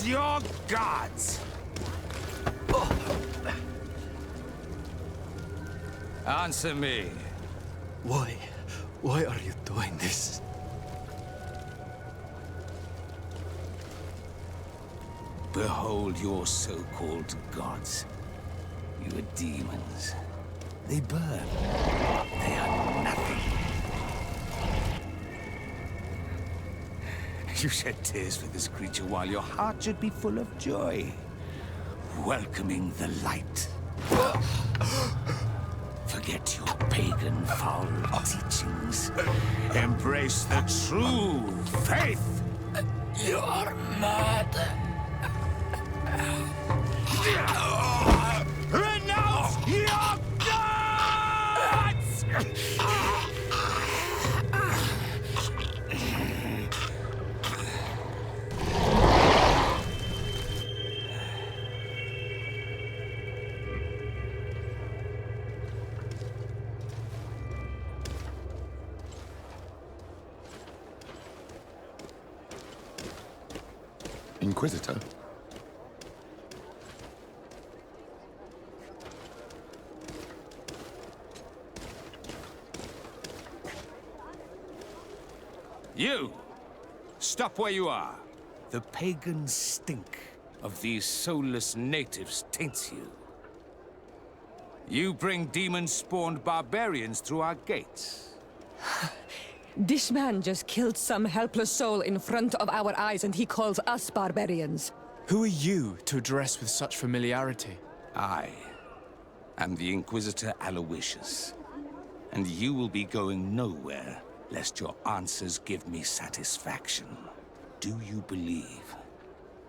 your gods! Answer me. Why? Why are you doing this? Behold your so-called gods. You are demons. They burn. They are nothing. You shed tears for this creature while your heart should be full of joy, welcoming the light. Forget your pagan, foul teachings. Embrace the true faith. You are mad. Renounce your gods! Inquisitor? You! Stop where you are. The pagan stink of these soulless natives taints you. You bring demon-spawned barbarians through our gates. This man just killed some helpless soul in front of our eyes, and he calls us barbarians. Who are you to address with such familiarity? I am the Inquisitor Aloysius, and you will be going nowhere lest your answers give me satisfaction. Do you believe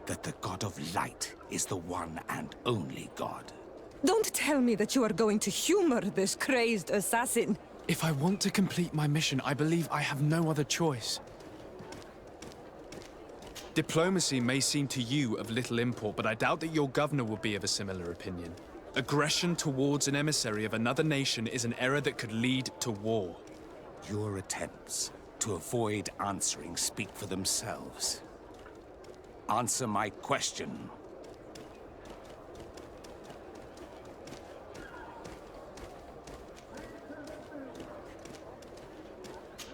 that the God of Light is the one and only God? Don't tell me that you are going to humor this crazed assassin. If I want to complete my mission, I believe I have no other choice. Diplomacy may seem to you of little import, but I doubt that your governor will be of a similar opinion. Aggression towards an emissary of another nation is an error that could lead to war. Your attempts to avoid answering speak for themselves. Answer my question.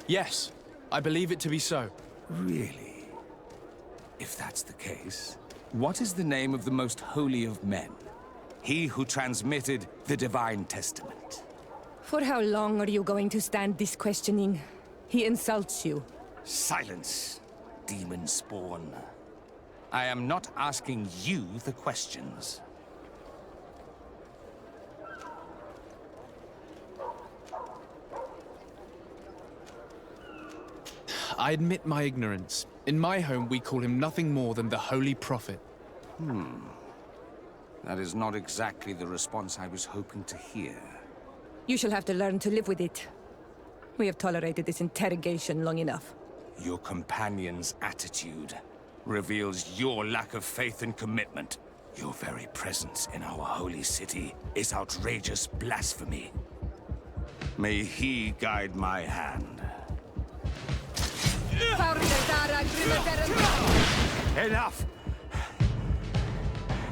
Yes, I believe it to be so. Really? If that's the case, what is the name of the most holy of men? He who transmitted the Divine Testament. For how long are you going to stand this questioning? He insults you. Silence, demon spawn. I am not asking you the questions. I admit my ignorance. In my home, we call him nothing more than the Holy Prophet. That is not exactly the response I was hoping to hear. You shall have to learn to live with it. We have tolerated this interrogation long enough. Your companion's attitude reveals your lack of faith and commitment. Your very presence in our holy city is outrageous blasphemy. May he guide my hand. Enough!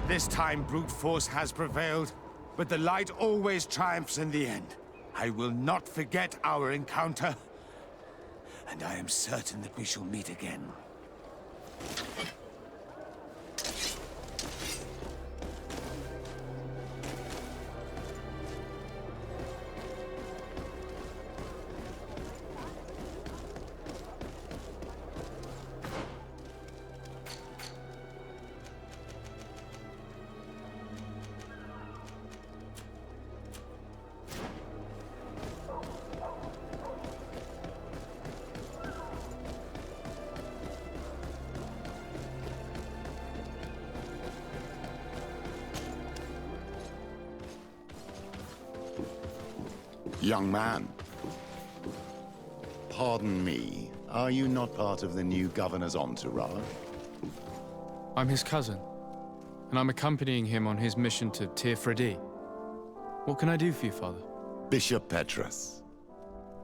This time brute force has prevailed, but the light always triumphs in the end. I will not forget our encounter, and I am certain that we shall meet again. Young man, pardon me, are you not part of the new governor's entourage? I'm his cousin, and I'm accompanying him on his mission to Sерафеддина. What can I do for you, Father? Bishop Petrus.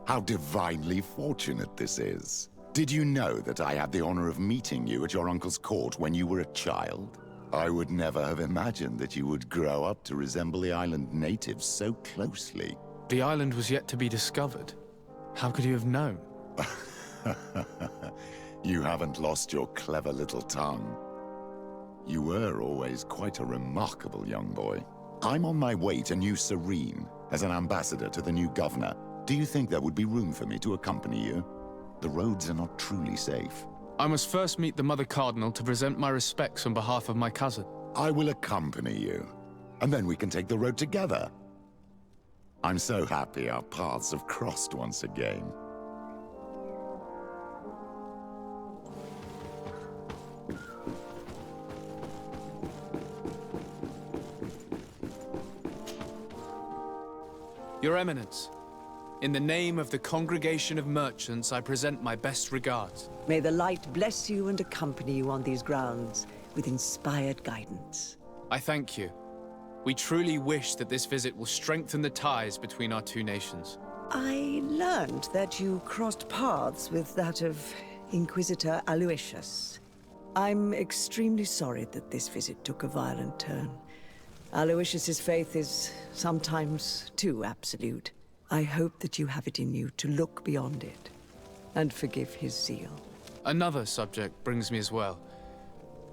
How divinely fortunate this is. Did you know that I had the honor of meeting you at your uncle's court when you were a child? I would never have imagined that you would grow up to resemble the island natives so closely. The island was yet to be discovered. How could you have known? You haven't lost your clever little tongue. You were always quite a remarkable young boy. I'm on my way to New Serene as an ambassador to the new governor. Do you think there would be room for me to accompany you? The roads are not truly safe. I must first meet the Mother Cardinal to present my respects on behalf of my cousin. I will accompany you, and then we can take the road together. I'm so happy our paths have crossed once again. Your Eminence, in the name of the Congregation of Merchants, I present my best regards. May the light bless you and accompany you on these grounds with inspired guidance. I thank you. We truly wish that this visit will strengthen the ties between our two nations. I learned that you crossed paths with that of Inquisitor Aloysius. I'm extremely sorry that this visit took a violent turn. Aloysius's faith is sometimes too absolute. I hope that you have it in you to look beyond it and forgive his zeal. Another subject brings me as well.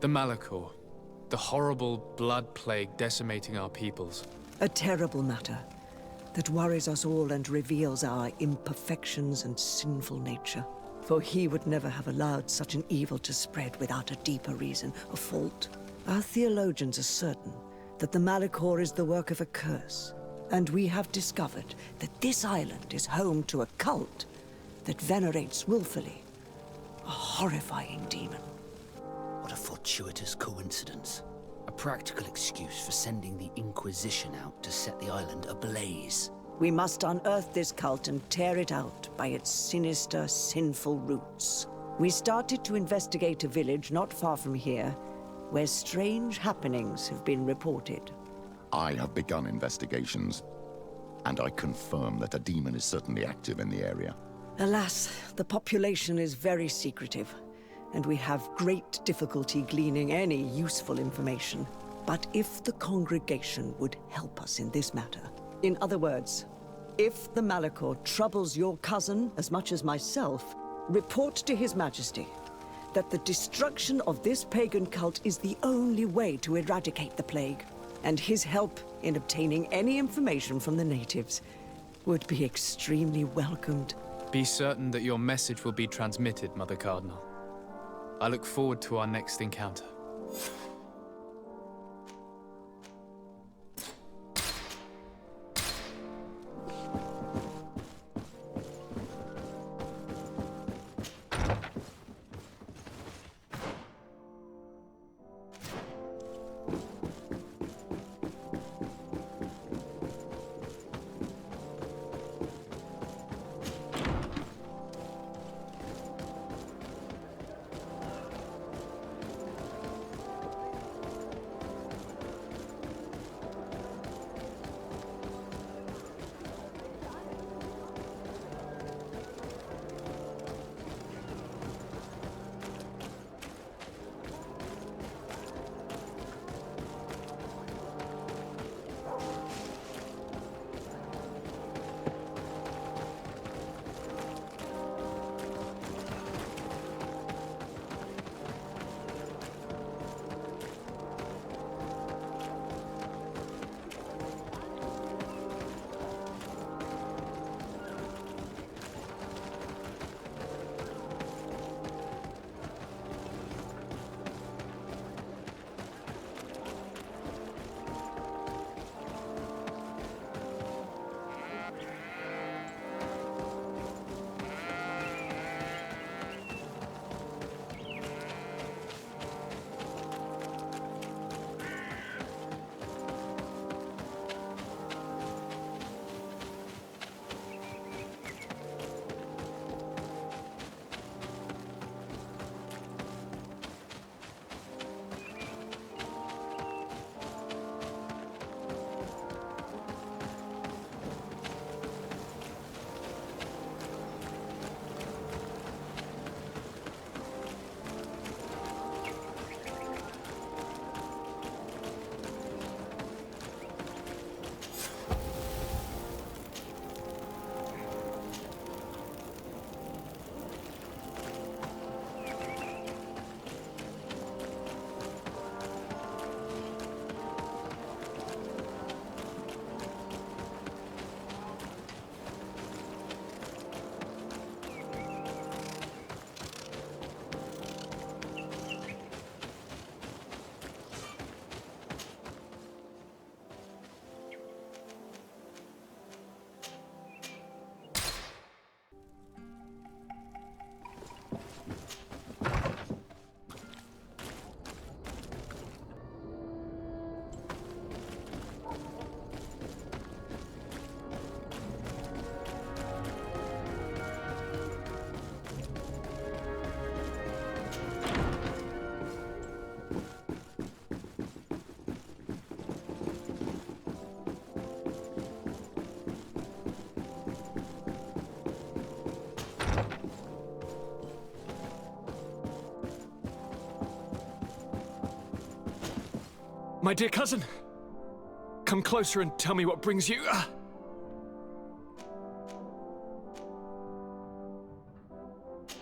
The Malachor. The horrible blood plague decimating our peoples. A terrible matter that worries us all and reveals our imperfections and sinful nature. For he would never have allowed such an evil to spread without a deeper reason, a fault. Our theologians are certain that the Malachor is the work of a curse, and we have discovered that this island is home to a cult that venerates willfully a horrifying demon. What a fortuitous coincidence. A practical excuse for sending the Inquisition out to set the island ablaze. We must unearth this cult and tear it out by its sinister, sinful roots. We started to investigate a village not far from here, where strange happenings have been reported. I have begun investigations, and I confirm that a demon is certainly active in the area. Alas, the population is very secretive, and we have great difficulty gleaning any useful information. But if the congregation would help us in this matter, in other words, if the Malachor troubles your cousin as much as myself, report to His Majesty that the destruction of this pagan cult is the only way to eradicate the plague, and his help in obtaining any information from the natives would be extremely welcomed. Be certain that your message will be transmitted, Mother Cardinal. I look forward to our next encounter. My dear cousin, come closer and tell me what brings you.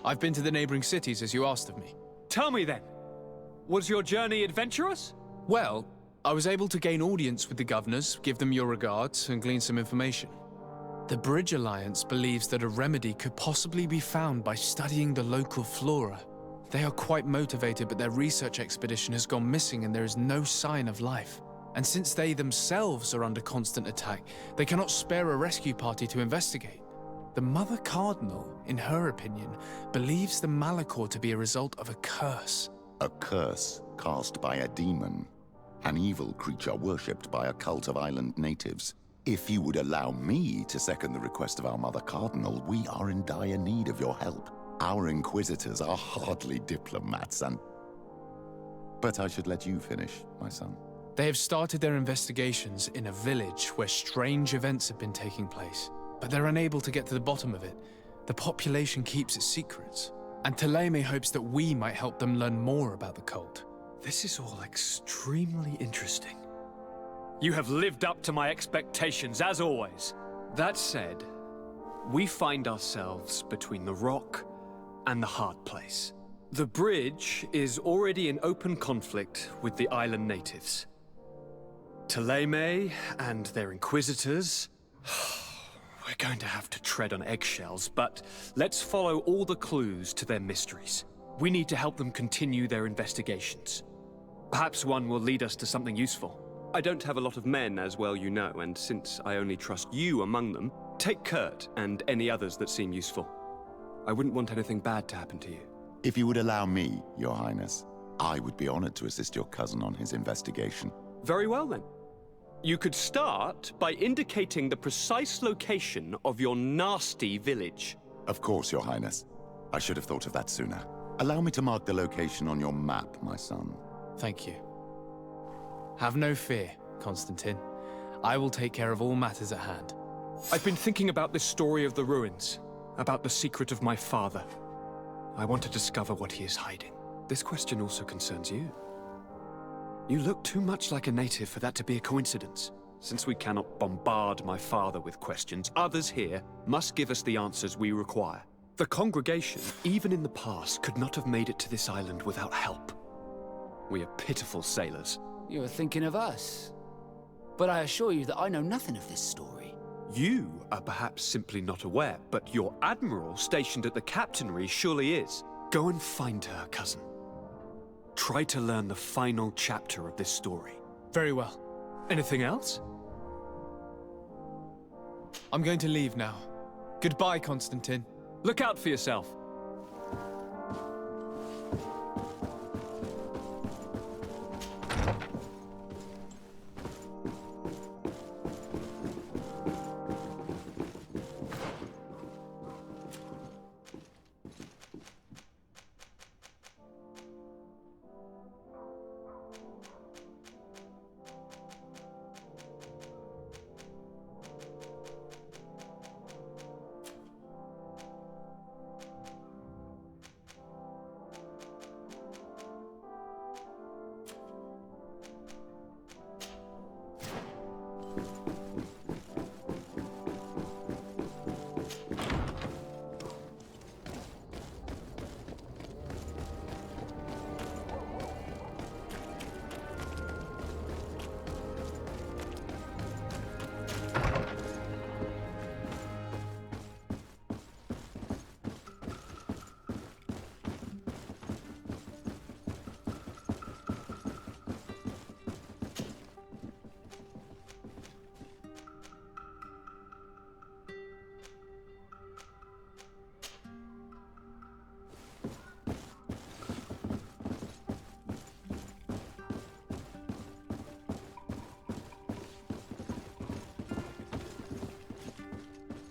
I've been to the neighboring cities as you asked of me. Tell me then, was your journey adventurous? Well, I was able to gain audience with the governors, give them your regards, and glean some information. The Bridge Alliance believes that a remedy could possibly be found by studying the local flora. They are quite motivated, but their research expedition has gone missing and there is no sign of life. And since they themselves are under constant attack, they cannot spare a rescue party to investigate. The Mother Cardinal, in her opinion, believes the Malachor to be a result of a curse. A curse cast by a demon. An evil creature worshipped by a cult of island natives. If you would allow me to second the request of our Mother Cardinal, we are in dire need of your help. Our inquisitors are hardly diplomats and... But I should let you finish, my son. They have started their investigations in a village where strange events have been taking place, but they're unable to get to the bottom of it. The population keeps its secrets, and Ptolemy hopes that we might help them learn more about the cult. This is all extremely interesting. You have lived up to my expectations, as always. That said, we find ourselves between the rock and the hard place. The bridge is already in open conflict with the island natives. Ptolemy and their inquisitors... We're going to have to tread on eggshells, but let's follow all the clues to their mysteries. We need to help them continue their investigations. Perhaps one will lead us to something useful. I don't have a lot of men, as well you know, and since I only trust you among them, take Kurt and any others that seem useful. I wouldn't want anything bad to happen to you. If you would allow me, Your Highness, I would be honored to assist your cousin on his investigation. Very well, then. You could start by indicating the precise location of your nasty village. Of course, Your Highness. I should have thought of that sooner. Allow me to mark the location on your map, my son. Thank you. Have no fear, Constantine. I will take care of all matters at hand. I've been thinking about this story of the ruins, about the secret of my father. I want to discover what he is hiding. This question also concerns you. You look too much like a native for that to be a coincidence. Since we cannot bombard my father with questions, others here must give us the answers we require. The congregation, even in the past, could not have made it to this island without help. We are pitiful sailors. You are thinking of us. But I assure you that I know nothing of this story. You are perhaps simply not aware, but your admiral stationed at the captainry surely is. Go and find her, cousin. Try to learn the final chapter of this story. Very well. Anything else? I'm going to leave now. Goodbye, Constantine. Look out for yourself.